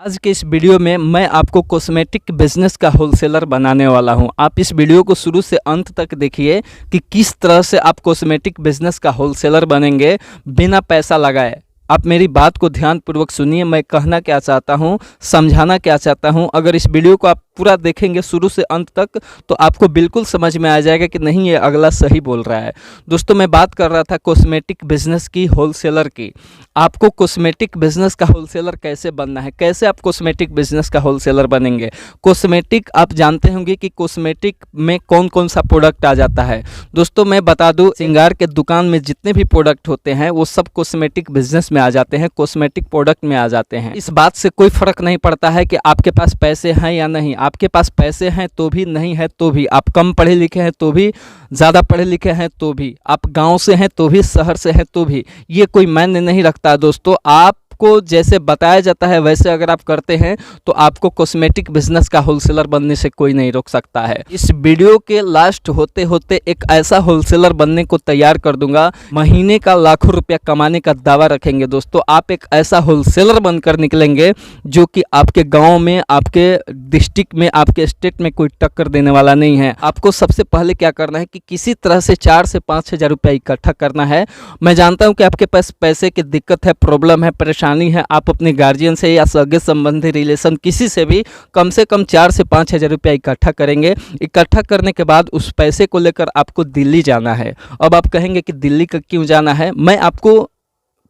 आज के इस वीडियो में मैं आपको कॉस्मेटिक बिजनेस का होलसेलर बनाने वाला हूं। आप इस वीडियो को शुरू से अंत तक देखिए कि किस तरह से आप कॉस्मेटिक बिजनेस का होलसेलर बनेंगे बिना पैसा लगाए। आप मेरी बात को ध्यानपूर्वक सुनिए, मैं कहना क्या चाहता हूं, समझाना क्या चाहता हूं। अगर इस वीडियो को आप पूरा देखेंगे शुरू से अंत तक तो आपको बिल्कुल समझ में आ जाएगा कि नहीं, ये अगला सही बोल रहा है। दोस्तों, मैं बात कर रहा था कॉस्मेटिक बिजनेस की, होलसेलर की। आपको कॉस्मेटिक बिजनेस का होलसेलर कैसे बनना है, कैसे आप कॉस्मेटिक बिजनेस का होलसेलर बनेंगे। कॉस्मेटिक आप जानते होंगे कि कॉस्मेटिक में कौन कौन सा प्रोडक्ट आ जाता है। दोस्तों, मैं बता दूं, श्रृंगार के दुकान में जितने भी प्रोडक्ट होते हैं वो सब कॉस्मेटिक बिजनेस में आ जाते हैं, कॉस्मेटिक प्रोडक्ट में आ जाते हैं। इस बात से कोई फर्क नहीं पड़ता है कि आपके पास पैसे हैं या नहीं। आपके पास पैसे हैं तो भी, नहीं है तो भी, आप कम पढ़े लिखे हैं तो भी, ज़्यादा पढ़े लिखे हैं तो भी, आप गांव से हैं तो भी, शहर से हैं तो भी, ये कोई मायने नहीं रखता। दोस्तों, आपको जैसे बताया जाता है वैसे अगर आप करते हैं तो आपको कॉस्मेटिक बिजनेस का होलसेलर बनने से कोई नहीं रोक सकता है। इस वीडियो के लास्ट होते होते एक ऐसा होलसेलर बनने को तैयार कर दूंगा, महीने का लाखों रुपया कमाने का दावा रखेंगे। दोस्तों, आप एक ऐसा होलसेलर बनकर निकलेंगे जो कि आपके गांव में, आपके डिस्ट्रिक्ट में, आपके स्टेट में कोई टक्कर देने वाला नहीं है। आपको सबसे पहले क्या करना है कि किसी तरह से 4 से 5 हज़ार रुपया इकट्ठा करना है। मैं जानता हूं कि आपके पास पैसे की दिक्कत है, प्रॉब्लम है, परेशानी है। आप अपने गार्जियन से या सगे संबंधी रिलेशन किसी से भी कम से कम 4 से 5 हज़ार रुपया इकट्ठा करेंगे। इकट्ठा करने के बाद उस पैसे को लेकर आपको दिल्ली जाना है। अब आप कहेंगे कि दिल्ली का क्यों जाना है, मैं आपको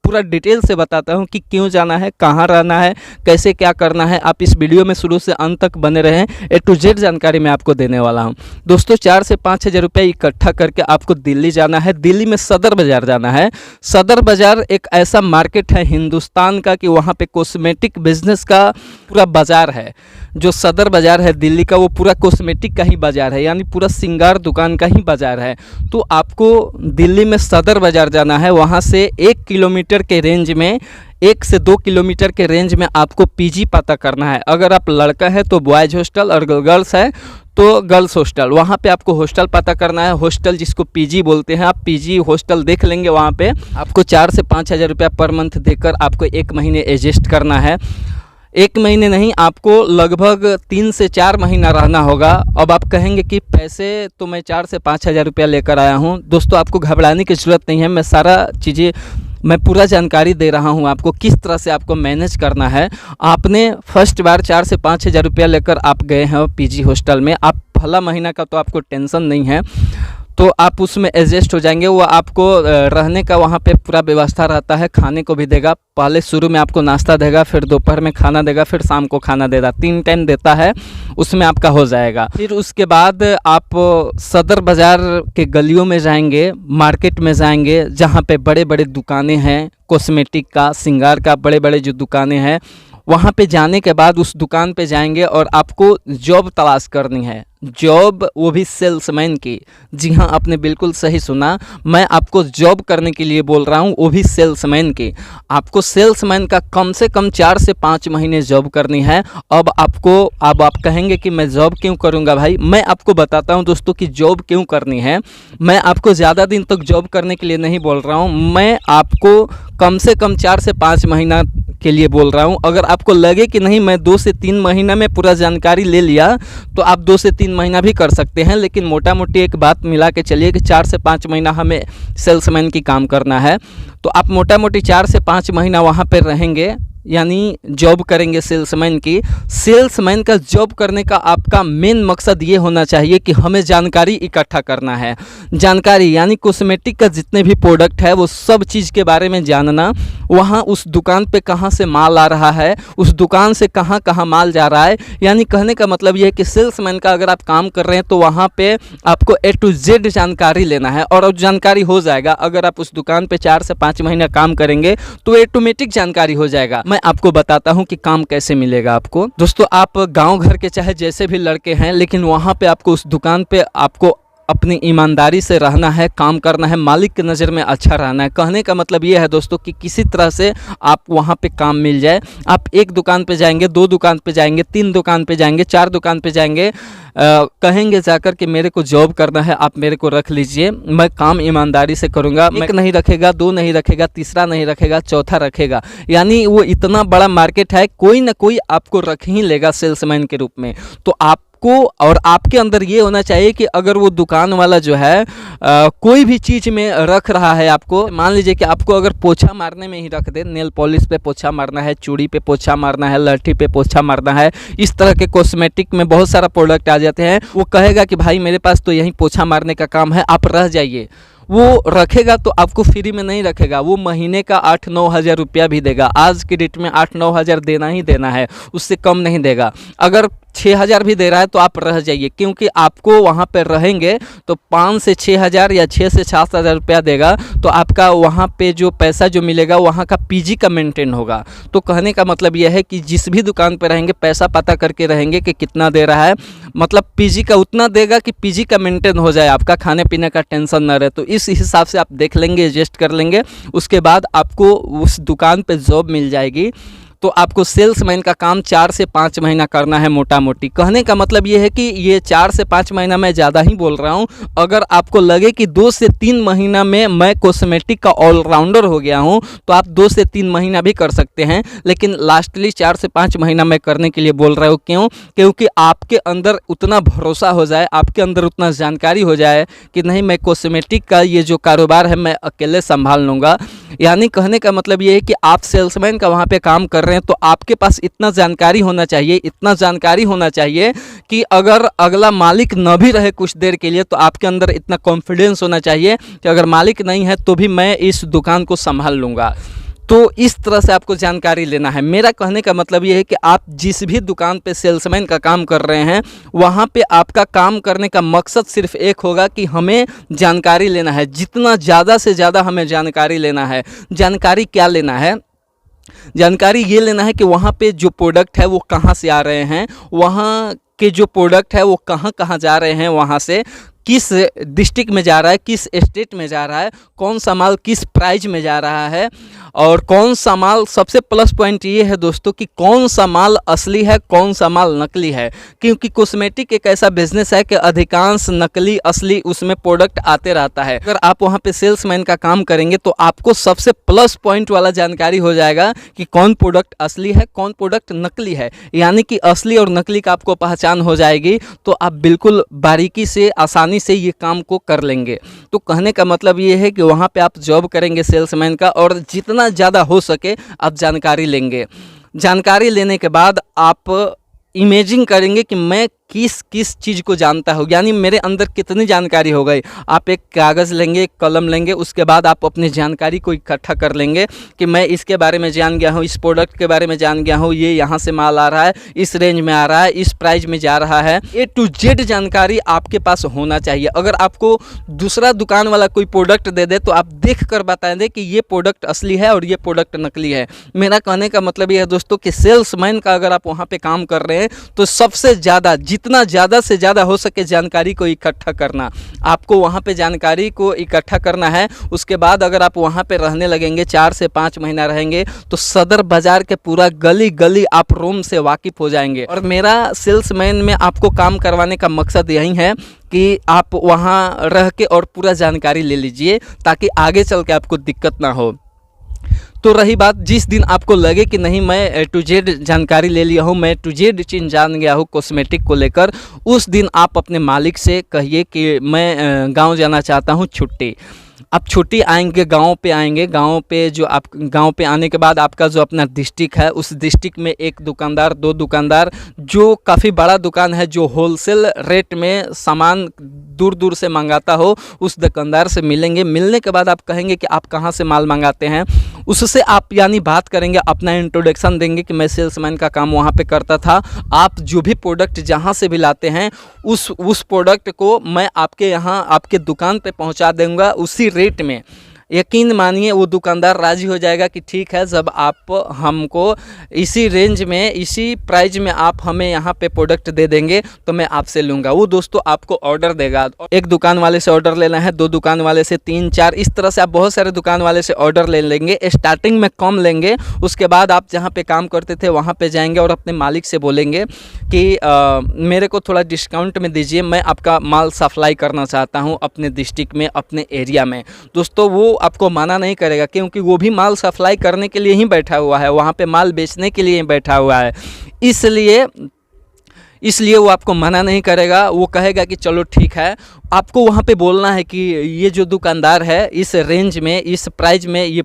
पूरा डिटेल से बताता हूं कि क्यों जाना है, कहां रहना है, कैसे क्या करना है। आप इस वीडियो में शुरू से अंत तक बने रहें, A to Z जानकारी मैं आपको देने वाला हूं। दोस्तों, 4 से 5 हज़ार रुपये इकट्ठा करके आपको दिल्ली जाना है। दिल्ली में सदर बाज़ार जाना है। सदर बाज़ार एक ऐसा मार्केट है हिंदुस्तान का कि वहाँ पे कॉस्मेटिक बिजनेस का पूरा बाज़ार है। जो सदर बाज़ार है दिल्ली का, वो पूरा कॉस्मेटिक का ही बाज़ार है, यानी पूरा श्रृंगार दुकान का ही बाज़ार है। तो आपको दिल्ली में सदर बाज़ार जाना है। वहाँ से 1 किलोमीटर के रेंज में, 1 से 2 किलोमीटर के रेंज में आपको पीजी पता करना है। अगर आप लड़का है तो बॉयज़ हॉस्टल, और गर्ल्स है तो गर्ल्स हॉस्टल। वहाँ पे आपको हॉस्टल पता करना है। हॉस्टल जिसको पीजी बोलते हैं, आप पीजी हॉस्टल देख लेंगे। वहाँ पे आपको 4 से 5 हज़ार रुपया पर मंथ देकर आपको 1 महीने एडजस्ट करना है। 1 महीने नहीं, आपको लगभग 3 से 4 महीना रहना होगा। अब आप कहेंगे कि पैसे तो मैं 4 से 5 हज़ार रुपया लेकर आया हूँ। दोस्तों, आपको घबराने की ज़रूरत नहीं है। मैं सारा चीज़ें, मैं पूरा जानकारी दे रहा हूँ आपको, किस तरह से आपको मैनेज करना है। आपने फर्स्ट बार 4 से 5 हज़ार रुपया लेकर आप गए हैं पीजी हॉस्टल में। आप पहला महीना का तो आपको टेंशन नहीं है, तो आप उसमें एडजस्ट हो जाएंगे। वो आपको रहने का वहाँ पे पूरा व्यवस्था रहता है, खाने को भी देगा। पहले शुरू में आपको नाश्ता देगा, फिर दोपहर में खाना देगा, फिर शाम को खाना देगा। 3 टाइम देता है, उसमें आपका हो जाएगा। फिर उसके बाद आप सदर बाज़ार के गलियों में जाएंगे, मार्केट में जाएंगे, जहाँ पे बड़े बड़े दुकानें हैं कॉस्मेटिक का, श्रृंगार का, बड़े बड़े जो दुकानें हैं। वहाँ पे जाने के बाद उस दुकान पे जाएंगे और आपको जॉब तलाश करनी है। जॉब, वो भी सेल्समैन की। जी हाँ, आपने बिल्कुल सही सुना, मैं आपको जॉब करने के लिए बोल रहा हूँ, वो भी सेल्समैन की। आपको सेल्समैन का कम से कम 4 से 5 महीने जॉब करनी है। अब आप कहेंगे कि मैं जॉब क्यों करूँगा भाई। मैं आपको बताता हूँ दोस्तों कि जॉब क्यों करनी है। मैं आपको ज़्यादा दिन तक जॉब करने के लिए नहीं बोल रहा हूँ, मैं आपको कम से कम 4 से 5 महीना के लिए बोल रहा हूँ। अगर आपको लगे कि नहीं, मैं 2 से 3 महीना में पूरा जानकारी ले लिया, तो आप 2 से 3 महीना भी कर सकते हैं। लेकिन मोटा मोटी एक बात मिला के चलिए कि 4 से 5 महीना हमें सेल्समैन की काम करना है। तो आप मोटा मोटी 4 से 5 महीना वहाँ पर रहेंगे, यानी जॉब करेंगे सेल्समैन की। सेल्समैन का जॉब करने का आपका मेन मकसद ये होना चाहिए कि हमें जानकारी इकट्ठा करना है। जानकारी यानी कॉस्मेटिक का जितने भी प्रोडक्ट है वो सब चीज़ के बारे में जानना। वहाँ उस दुकान पे कहाँ से माल आ रहा है, उस दुकान से कहाँ कहाँ माल जा रहा है। यानी कहने का मतलब ये है कि सेल्समैन का अगर आप काम कर रहे हैं तो वहाँ पे आपको A to Z जानकारी लेना है, और जानकारी हो जाएगा। अगर आप उस दुकान पे 4 से 5 महीना काम करेंगे तो ऑटोमेटिक जानकारी हो जाएगा। मैं आपको बताता हूं कि काम कैसे मिलेगा आपको। दोस्तों, आप गांव घर के चाहे जैसे भी लड़के हैं, लेकिन वहां पे आपको उस दुकान पे आपको अपनी ईमानदारी से रहना है, काम करना है, मालिक की नज़र में अच्छा रहना है। कहने का मतलब ये है दोस्तों कि किसी तरह से आप वहाँ पे काम मिल जाए। आप एक दुकान पे जाएंगे, 2 दुकान पे जाएंगे, 3 दुकान पे जाएंगे, 4 दुकान पे जाएंगे, कहेंगे जाकर कि मेरे को जॉब करना है, आप मेरे को रख लीजिए, मैं काम ईमानदारी से करूँगा। एक नहीं रखेगा, 2 नहीं रखेगा, तीसरा नहीं रखेगा, चौथा रखेगा, यानी वो इतना बड़ा मार्केट है, कोई ना कोई आपको रख ही लेगा सेल्समैन के रूप में। तो आपको और आपके अंदर ये होना चाहिए कि अगर वो दुकान वाला जो है कोई भी चीज़ में रख रहा है आपको, मान लीजिए कि आपको अगर पोछा मारने में ही रख दे, नेल पॉलिश पे पोछा मारना है, चूड़ी पे पोछा मारना है, लठी पे पोछा मारना है, इस तरह के कॉस्मेटिक में बहुत सारा प्रोडक्ट आ जाते हैं, वो कहेगा कि भाई मेरे पास तो यही पोछा मारने का काम है, आप रह जाइए। वो रखेगा तो आपको फ्री में नहीं रखेगा, वो महीने का 8-9 हज़ार रुपया भी देगा। आज की डेट में 8-9 हज़ार देना ही देना है, उससे कम नहीं देगा। अगर 6 हज़ार भी दे रहा है तो आप रह जाइए, क्योंकि आपको वहाँ पे रहेंगे तो 5 से 6 हज़ार या 6 से 7 हज़ार रुपया देगा, तो आपका वहाँ पे जो पैसा जो मिलेगा वहाँ का पीजी का मेंटेन होगा। तो कहने का मतलब यह है कि जिस भी दुकान पे रहेंगे पैसा पता करके रहेंगे कि कितना दे रहा है, मतलब पीजी का उतना देगा कि पीजी का मेंटेन हो जाए, आपका खाने पीने का टेंशन ना रहे। तो इस हिसाब से आप देख लेंगे, एडजस्ट कर लेंगे, उसके बाद आपको उस दुकान पे जॉब मिल जाएगी। तो आपको सेल्समैन का काम 4 से 5 महीना करना है मोटा मोटी। कहने का मतलब ये है कि ये 4 से 5 महीना मैं ज़्यादा ही बोल रहा हूँ। अगर आपको लगे कि 2 से 3 महीना में मैं कॉस्मेटिक का ऑलराउंडर हो गया हूँ तो आप 2 से 3 महीना भी कर सकते हैं, लेकिन लास्टली 4 से 5 महीना मैं करने के लिए बोल रहा हूँ। क्यों? क्योंकि आपके अंदर उतना भरोसा हो जाए, आपके अंदर उतना जानकारी हो जाए कि नहीं, मैं कॉस्मेटिक का ये जो कारोबार है मैं अकेले संभाल लूँगा। यानी कहने का मतलब ये है कि आप सेल्समैन का वहाँ पे काम कर रहे हैं तो आपके पास इतना जानकारी होना चाहिए, इतना जानकारी होना चाहिए कि अगर अगला मालिक न भी रहे कुछ देर के लिए तो आपके अंदर इतना कॉन्फिडेंस होना चाहिए कि अगर मालिक नहीं है तो भी मैं इस दुकान को संभाल लूँगा। तो इस तरह से आपको जानकारी लेना है। मेरा कहने का मतलब ये है कि आप जिस भी दुकान पे सेल्समैन का काम कर रहे हैं वहाँ पे आपका काम करने का मकसद सिर्फ एक होगा कि हमें जानकारी लेना है, जितना ज़्यादा से ज़्यादा हमें जानकारी लेना है। जानकारी क्या लेना है? जानकारी ये लेना है कि वहाँ पे जो प्रोडक्ट है वो कहाँ से आ रहे हैं, वहाँ के जो प्रोडक्ट है वो कहाँ कहाँ जा रहे हैं, वहाँ से किस डिस्ट्रिक्ट में जा रहा है, किस स्टेट में जा रहा है, कौन सा माल किस प्राइस में जा रहा है, और कौन सा माल, सबसे प्लस पॉइंट ये है दोस्तों कि कौन सा माल असली है, कौन सा माल नकली है। क्योंकि कॉस्मेटिक एक ऐसा बिजनेस है कि अधिकांश नकली असली उसमें प्रोडक्ट आते रहता है। अगर आप वहाँ पे सेल्समैन का काम करेंगे तो आपको सबसे प्लस पॉइंट वाला जानकारी हो जाएगा कि कौन प्रोडक्ट असली है, कौन प्रोडक्ट नकली है। यानी कि असली और नकली का आपको पहचान हो जाएगी तो आप बिल्कुल बारीकी से, आसानी से ये काम को कर लेंगे। तो कहने का मतलब ये है कि वहाँ पे आप जॉब करेंगे सेल्समैन का, और जितना ज़्यादा हो सके आप जानकारी लेंगे। जानकारी लेने के बाद आप इमेजिन करेंगे कि मैं किस किस चीज़ को जानता हूँ, यानी मेरे अंदर कितनी जानकारी हो गई। आप एक कागज़ लेंगे, एक कलम लेंगे, उसके बाद आप अपनी जानकारी को इकट्ठा कर लेंगे कि मैं इसके बारे में जान गया हूँ, इस प्रोडक्ट के बारे में जान गया हूँ, ये यहाँ से माल आ रहा है, इस रेंज में आ रहा है, इस प्राइस में जा रहा है। A to Z जानकारी आपके पास होना चाहिए। अगर आपको दूसरा दुकान वाला कोई प्रोडक्ट दे दे तो आप देख कर बता दें कि ये प्रोडक्ट असली है और ये प्रोडक्ट नकली है। मेरा कहने का मतलब ये है दोस्तों कि सेल्समैन का अगर आप वहाँ पर काम कर रहे हैं तो सबसे ज़्यादा, जितना ज़्यादा से ज़्यादा हो सके जानकारी को इकट्ठा करना। आपको वहाँ पे जानकारी को इकट्ठा करना है। उसके बाद अगर आप वहाँ पे रहने लगेंगे, 4 से 5 महीना रहेंगे तो सदर बाज़ार के पूरा गली गली आप रोम से वाकिफ़ हो जाएंगे। और मेरा सेल्समैन में आपको काम करवाने का मकसद यही है कि आप वहाँ रह के और पूरा जानकारी ले लीजिए ताकि आगे चल के आपको दिक्कत ना हो। तो रही बात, जिस दिन आपको लगे कि नहीं मैं टू जेड जानकारी ले लिया हूँ, मैं टू जेड चीज़ जान गया हूँ कॉस्मेटिक को लेकर, उस दिन आप अपने मालिक से कहिए कि मैं गांव जाना चाहता हूँ, छुट्टी। आप छुट्टी आएंगे, गांव पे आएंगे। गांव पे जो आप गांव पे आने के बाद आपका जो अपना डिस्ट्रिक्ट है उस डिस्ट्रिक्ट में 1 दुकानदार, 2 दुकानदार, जो काफ़ी बड़ा दुकान है, जो होलसेल रेट में सामान दूर दूर से मंगाता हो, उस दुकानदार से मिलेंगे। मिलने के बाद आप कहेंगे कि आप कहाँ से माल मंगाते हैं, उससे आप यानी बात करेंगे, अपना इंट्रोडक्शन देंगे कि मैं सेल्समैन का काम वहाँ पे करता था। आप जो भी प्रोडक्ट जहाँ से भी लाते हैं उस प्रोडक्ट को मैं आपके यहाँ, आपके दुकान पे पहुँचा दूँगा उसी रेट में। यकीन मानिए वो दुकानदार राज़ी हो जाएगा कि ठीक है, जब आप हमको इसी रेंज में, इसी प्राइस में आप हमें यहाँ पे प्रोडक्ट दे देंगे तो मैं आपसे लूँगा। वो दोस्तों आपको ऑर्डर देगा। एक दुकान वाले से ऑर्डर लेना है, 2 दुकान वाले से, 3 4, इस तरह से आप बहुत सारे दुकान वाले से ऑर्डर ले लेंगे। स्टार्टिंग में कम लेंगे, उसके बाद आप जहाँ पे काम करते थे वहाँ पे जाएंगे और अपने मालिक से बोलेंगे कि मेरे को थोड़ा डिस्काउंट में दीजिए, मैं आपका माल सप्लाई करना चाहता हूँ अपने डिस्ट्रिक्ट में, अपने एरिया में। दोस्तों वो आपको मना नहीं करेगा, क्योंकि वो भी माल सप्लाई करने के लिए ही बैठा हुआ है, वहाँ पे माल बेचने के लिए ही बैठा हुआ है। इसलिए वो आपको मना नहीं करेगा। वो कहेगा कि चलो ठीक है। आपको वहाँ पे बोलना है कि ये जो दुकानदार है इस रेंज में, इस प्राइस में ये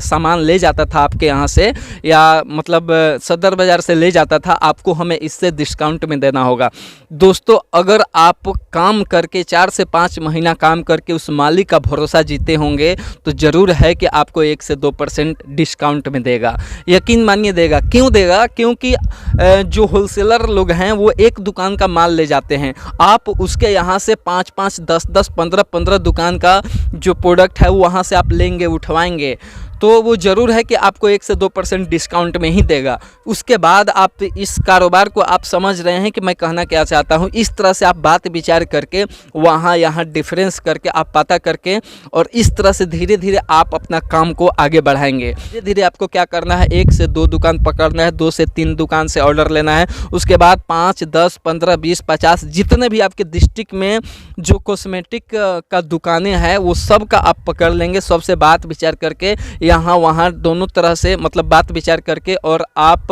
सामान ले जाता था आपके यहाँ से, या मतलब सदर बाज़ार से ले जाता था, आपको हमें इससे डिस्काउंट में देना होगा। दोस्तों अगर आप काम करके 4 से 5 महीना काम करके उस मालिक का भरोसा जीते होंगे तो ज़रूर है कि आपको 1 से 2% डिस्काउंट में देगा। यकीन मानिए देगा। क्यों देगा? क्योंकि जो होलसेलर लोग हैं वो एक दुकान का माल ले जाते हैं, आप उसके यहाँ से 5-5, 10-10, 15-15 दुकान का जो प्रोडक्ट है वो वहाँ से आप लेंगे, उठवाएंगे, तो वो ज़रूर है कि आपको 1 से 2% डिस्काउंट में ही देगा। उसके बाद आप इस कारोबार को आप समझ रहे हैं कि मैं कहना क्या चाहता हूँ। इस तरह से आप बात विचार करके, वहाँ यहाँ डिफरेंस करके, आप पता करके, और इस तरह से धीरे धीरे आप अपना काम को आगे बढ़ाएंगे। धीरे धीरे आपको क्या करना है, 1 से 2 दुकान पकड़ना है, 2 से 3 दुकान से ऑर्डर लेना है। उसके बाद 5, 10, 15, 20, 50 जितने भी आपके डिस्ट्रिक्ट में जो कॉस्मेटिक का दुकानें हैं वो सब का आप पकड़ लेंगे। सबसे बात विचार करके, यहाँ वहाँ दोनों तरह से मतलब बात विचार करके, और आप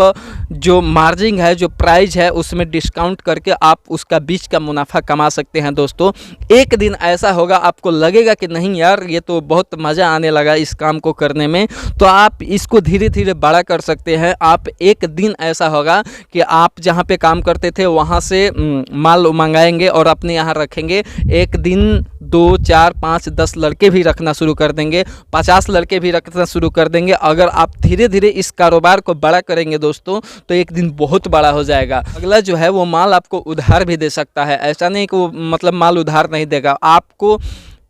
जो मार्जिन है, जो प्राइस है, उसमें डिस्काउंट करके आप उसका बीच का मुनाफा कमा सकते हैं। दोस्तों एक दिन ऐसा होगा आपको लगेगा कि नहीं यार ये तो बहुत मज़ा आने लगा इस काम को करने में, तो आप इसको धीरे धीरे बड़ा कर सकते हैं। आप एक दिन ऐसा होगा कि आप जहाँ पे काम करते थे वहाँ से माल मंगाएंगे और अपने यहाँ रखेंगे। एक दिन 2, 4, 5, 10 लड़के भी रखना शुरू कर देंगे, 50 लड़के भी रखना शुरू कर देंगे। अगर आप धीरे धीरे इस कारोबार को बड़ा करेंगे दोस्तों तो एक दिन बहुत बड़ा हो जाएगा। अगला जो है वो माल आपको उधार भी दे सकता है। ऐसा नहीं कि वो मतलब माल उधार नहीं देगा। आपको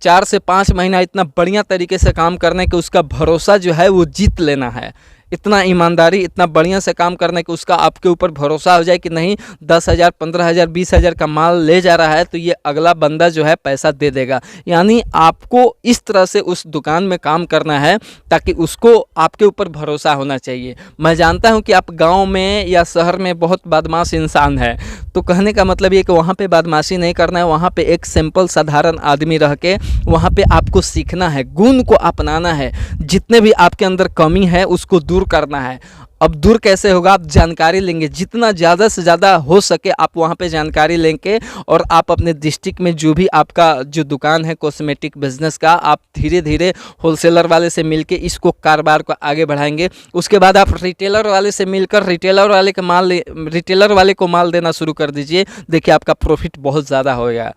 4 से 5 महीना इतना बढ़िया तरीके से काम करने के उसका भरोसा जो है वो जीत लेना है। इतना ईमानदारी, इतना बढ़िया से काम करने के उसका आपके ऊपर भरोसा हो जाए कि नहीं 10,000, 15,000, 20,000 का माल ले जा रहा है तो ये अगला बंदा जो है पैसा दे देगा। यानी आपको इस तरह से उस दुकान में काम करना है ताकि उसको आपके ऊपर भरोसा होना चाहिए। मैं जानता हूँ कि आप गाँव में या शहर में बहुत बदमाश इंसान है, तो कहने का मतलब ये कि वहाँ पे बदमाशी नहीं करना है। वहाँ पे एक सिंपल साधारण आदमी रह के वहाँ पे आपको सीखना है, गुण को अपनाना है, जितने भी आपके अंदर कमी है उसको दूर करना है। अब दूर कैसे होगा? आप जानकारी लेंगे, जितना ज़्यादा से ज़्यादा हो सके आप वहाँ पे जानकारी लेंगे, और आप अपने डिस्ट्रिक्ट में जो भी आपका जो दुकान है कॉस्मेटिक बिजनेस का, आप धीरे धीरे होलसेलर वाले से मिलके इसको कारोबार को आगे बढ़ाएंगे। उसके बाद आप रिटेलर वाले से मिलकर रिटेलर वाले को माल देना शुरू कर दीजिए। देखिए आपका प्रॉफिट बहुत ज़्यादा होगा।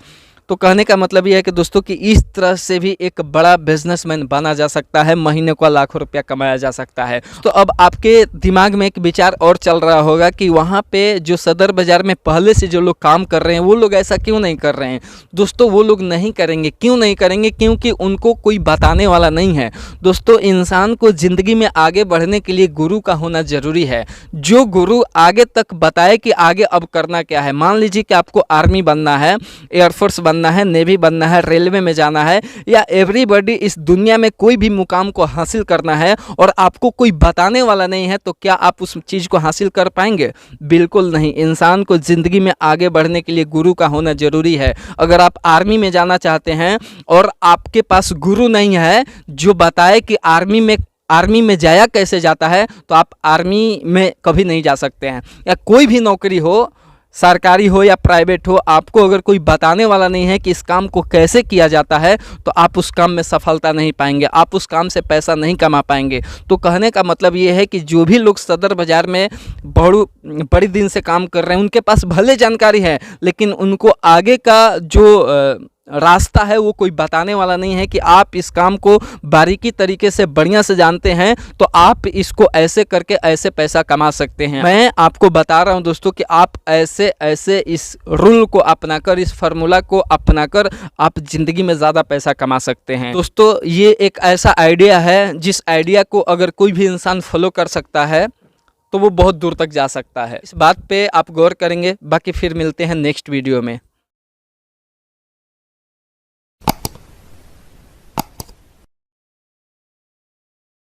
तो कहने का मतलब ये है कि दोस्तों कि इस तरह से भी एक बड़ा बिजनेसमैन बना जा सकता है, महीने को लाखों रुपया कमाया जा सकता है। तो अब आपके दिमाग में एक विचार और चल रहा होगा कि वहाँ पे जो सदर बाज़ार में पहले से जो लोग काम कर रहे हैं वो लोग ऐसा क्यों नहीं कर रहे हैं। दोस्तों वो लोग नहीं करेंगे। क्यों नहीं करेंगे? क्योंकि उनको कोई बताने वाला नहीं है। दोस्तों इंसान को ज़िंदगी में आगे बढ़ने के लिए गुरु का होना ज़रूरी है। जो गुरु आगे तक बताए कि आगे अब करना क्या है। मान लीजिए कि आपको आर्मी बनना है, एयरफोर्स बनना है, नेवी बनना है, रेलवे में जाना है, या एवरीबॉडी इस दुनिया में कोई भी मुकाम को हासिल करना है और आपको कोई बताने वाला नहीं है, तो क्या आप उस चीज़ को हासिल कर पाएंगे? बिल्कुल नहीं। इंसान को ज़िंदगी में आगे बढ़ने के लिए गुरु का होना ज़रूरी है। अगर आप आर्मी में जाना चाहते हैं और आपके पास गुरु नहीं है जो बताए कि आर्मी में जाया कैसे जाता है, तो आप आर्मी में कभी नहीं जा सकते हैं। या कोई भी नौकरी हो, सरकारी हो या प्राइवेट हो, आपको अगर कोई बताने वाला नहीं है कि इस काम को कैसे किया जाता है तो आप उस काम में सफलता नहीं पाएंगे, आप उस काम से पैसा नहीं कमा पाएंगे। तो कहने का मतलब ये है कि जो भी लोग सदर बाज़ार में बड़ी दिन से काम कर रहे हैं उनके पास भले जानकारी है, लेकिन उनको आगे का जो रास्ता है वो कोई बताने वाला नहीं है कि आप इस काम को बारीकी तरीके से बढ़िया से जानते हैं तो आप इसको ऐसे करके ऐसे पैसा कमा सकते हैं। मैं आपको बता रहा हूं दोस्तों कि आप ऐसे ऐसे इस रूल को अपनाकर, इस फार्मूला को अपनाकर आप ज़िंदगी में ज़्यादा पैसा कमा सकते हैं। दोस्तों ये एक ऐसा आइडिया है जिस आइडिया को अगर कोई भी इंसान फॉलो कर सकता है तो वो बहुत दूर तक जा सकता है। इस बात पे आप गौर करेंगे। बाकी फिर मिलते हैं नेक्स्ट वीडियो में।